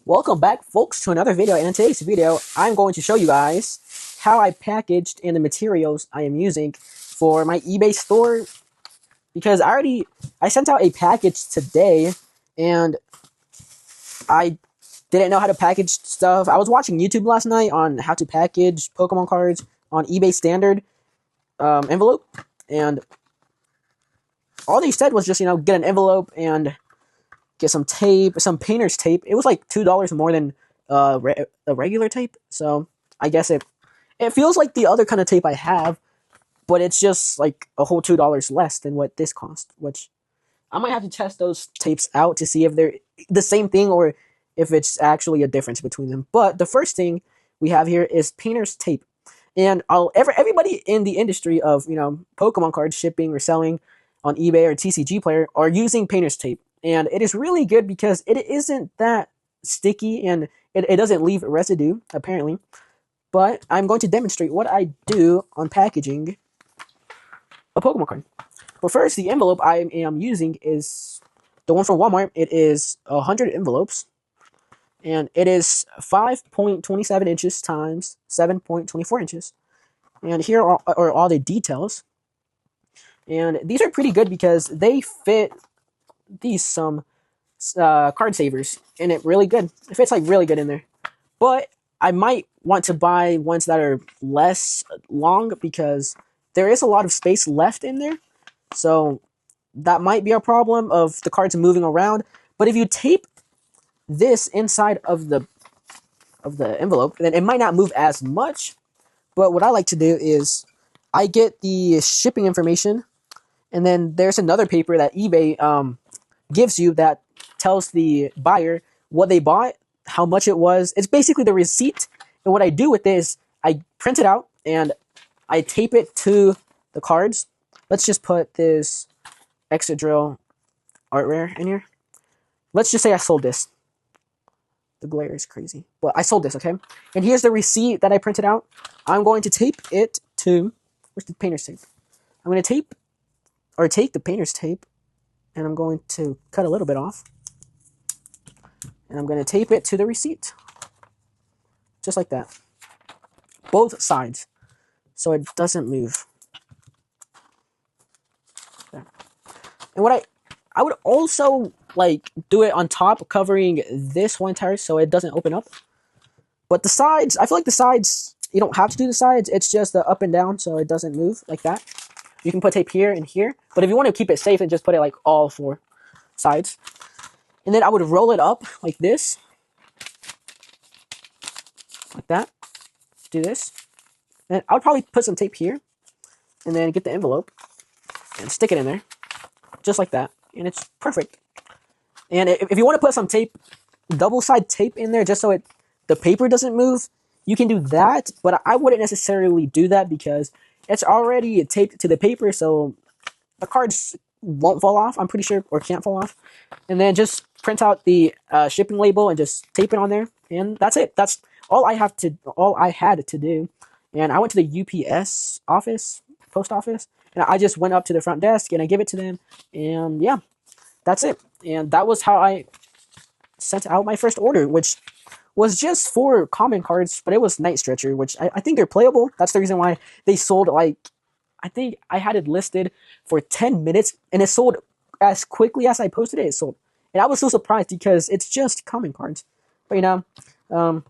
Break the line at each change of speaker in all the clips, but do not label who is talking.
Welcome back, folks, to another video. And in today's video, I'm going to show you guys how I packaged and the materials I am using for my eBay store. Because I sent out a package today, and I didn't know how to package stuff. I was watching YouTube last night on how to package Pokemon cards on eBay standard envelope, and all they said was just, get an envelope and get some tape, some painter's tape. It was like $2 more than a regular tape, so I guess it feels like the other kind of tape I have, but it's just like a whole $2 less than what this cost. Which I might have to test those tapes out to see if they're the same thing or if it's actually a difference between them. But the first thing we have here is painter's tape, and everybody in the industry of Pokemon cards shipping or selling on eBay or TCG Player are using painter's tape. And it is really good because it isn't that sticky and it doesn't leave residue, apparently. But I'm going to demonstrate what I do on packaging a Pokemon card. But first, the envelope I am using is the one from Walmart. It is 100 envelopes. And it is 5.27 inches times 7.24 inches. And here are all the details. And these are pretty good because they fit some card savers in it really good. It fits like really good in there. But I might want to buy ones that are less long because there is a lot of space left in there. So that might be a problem of the cards moving around. But if you tape this inside of the envelope, then it might not move as much. But what I like to do is I get the shipping information, and then there's another paper that eBay gives you that tells the buyer what they bought, how much it was. It's basically the receipt. And what I do with this, I print it out and I tape it to the cards. Let's just put this Excadrill art rare in here. Let's just say I sold this. The glare is crazy, but I sold this, okay? And here's the receipt that I printed out. I'm going to tape it to, where's the painter's tape? I'm going to take the painter's tape, and I'm going to cut a little bit off. And I'm going to tape it to the receipt. Just like that. Both sides. So it doesn't move. There. And what I would also do it on top, covering this one entire so it doesn't open up. But the sides, I feel like the sides, you don't have to do the sides. It's just the up and down so it doesn't move like that. You can put tape here and here. But if you want to keep it safe, then just put it like all four sides. And then I would roll it up like this. Like that. Do this. And I would probably put some tape here. And then get the envelope. And stick it in there. Just like that. And it's perfect. And if you want to put some tape, double-side tape in there just so the paper doesn't move, you can do that. But I wouldn't necessarily do that because it's already taped to the paper, so the cards won't fall off, I'm pretty sure, or can't fall off. And then just print out the shipping label and just tape it on there, and that's it. That's all I had to do. And I went to the UPS office, post office, and I just went up to the front desk and I gave it to them, and yeah, that's it. And that was how I sent out my first order, which was just 4 common cards, but it was Night Stretcher, which I think they're playable. That's the reason why they sold, I think I had it listed for 10 minutes, and it sold as quickly as I posted it, it sold. And I was so surprised because it's just common cards. But a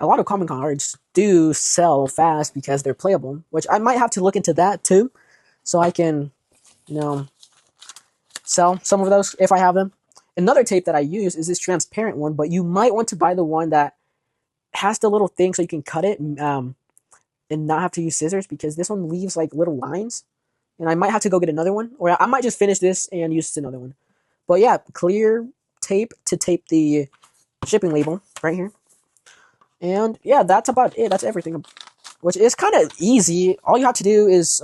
lot of common cards do sell fast because they're playable, which I might have to look into that too, so I can, sell some of those if I have them. Another tape that I use is this transparent one, but you might want to buy the one that has the little thing so you can cut it and not have to use scissors, because this one leaves like little lines, and I might have to go get another one, or I might just finish this and use another one. But yeah, clear tape to tape the shipping label right here. And yeah, that's about it. That's everything, which is kind of easy. All you have to do is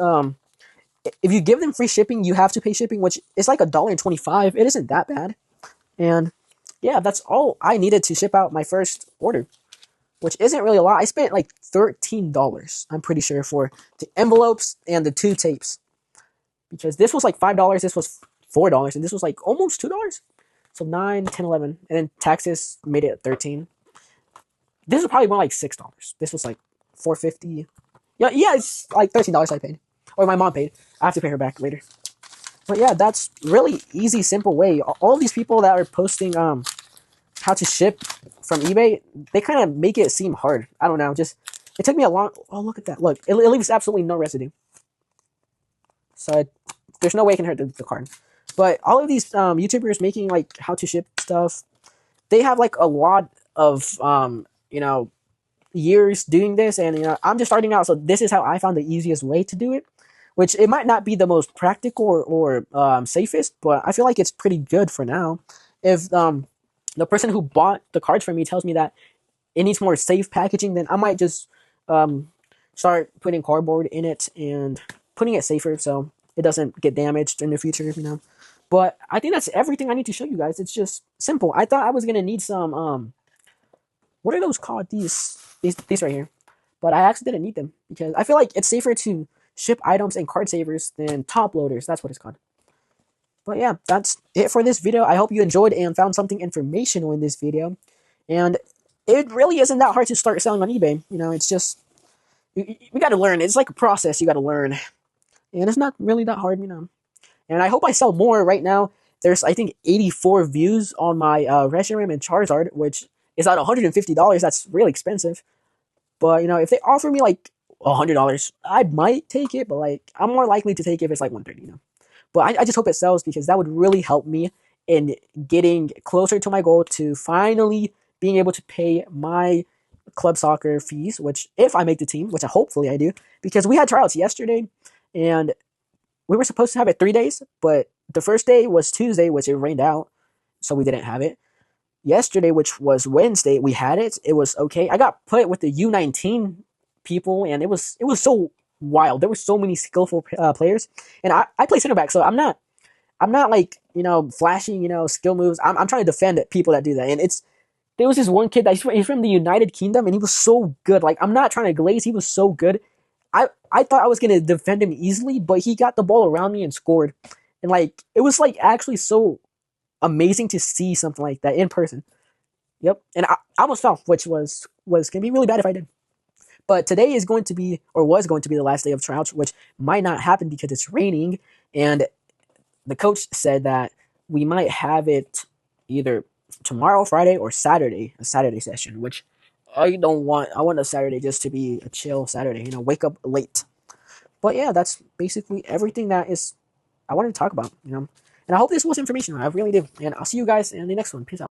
if you give them free shipping, you have to pay shipping, which is like $1.25. It isn't that bad. And yeah, that's all I needed to ship out my first order, which isn't really a lot. I spent like $13, I'm pretty sure, for the envelopes and the 2 tapes, because this was like $5, this was $4, and this was like almost $2. So 9, 10, 11, and then taxes made it 13. This was probably more like $6. This was like 4.50. Yeah, yeah, it's like $13 I paid, or my mom paid. I have to pay her back later. But yeah, that's really easy, simple way. All these people that are posting how to ship from eBay, they kind of make it seem hard. I don't know. Just it took me a long. Oh, look at that! Look, it leaves absolutely no residue. So there's no way it can hurt the card. But all of these YouTubers making like how to ship stuff, they have like a lot of years doing this, and I'm just starting out, so this is how I found the easiest way to do it. Which it might not be the most practical or safest, but I feel like it's pretty good for now. If the person who bought the cards from me tells me that it needs more safe packaging, then I might just um, start putting cardboard in it and putting it safer so it doesn't get damaged in the future. But I think that's everything I need to show you guys. It's just simple. I thought I was gonna need some what are those called? These right here. But I actually didn't need them because I feel like it's safer to ship items and card savers than top loaders. That's what it's called. But yeah, that's it for this video. I hope you enjoyed and found something informational in this video. And it really isn't that hard to start selling on eBay. It's just we got to learn. It's like a process you got to learn, and it's not really that hard. And I hope I sell more. Right now, there's I think 84 views on my Reshiram and Charizard, which is at $150. That's really expensive. But if they offer me like $100, I might take it. But like I'm more likely to take it if it's like 130. But I just hope it sells because that would really help me in getting closer to my goal to finally being able to pay my club soccer fees, which if I make the team, which hopefully I do, because we had tryouts yesterday and we were supposed to have it 3 days, but the first day was Tuesday, which it rained out, so we didn't have it. Yesterday, which was Wednesday, we had it. It was okay. I got put with the U19 people, and it was so wild. There were so many skillful players, and I play center back, so I'm not like flashing skill moves. I'm trying to defend people that do that, and there was this one kid that he's from the United Kingdom, and he was so good. Like I'm not trying to glaze. He was so good. I thought I was gonna defend him easily, but he got the ball around me and scored, and like it was like actually so amazing to see something like that in person. Yep, and I almost fell, which was gonna be really bad if I did. But today is going to be, or was going to be, the last day of tryouts, which might not happen because it's raining. And the coach said that we might have it either tomorrow, Friday, or Saturday, a Saturday session, which I don't want. I want a Saturday just to be a chill Saturday, wake up late. But yeah, that's basically everything that is I wanted to talk about. And I hope this was informational. I really do. And I'll see you guys in the next one. Peace out.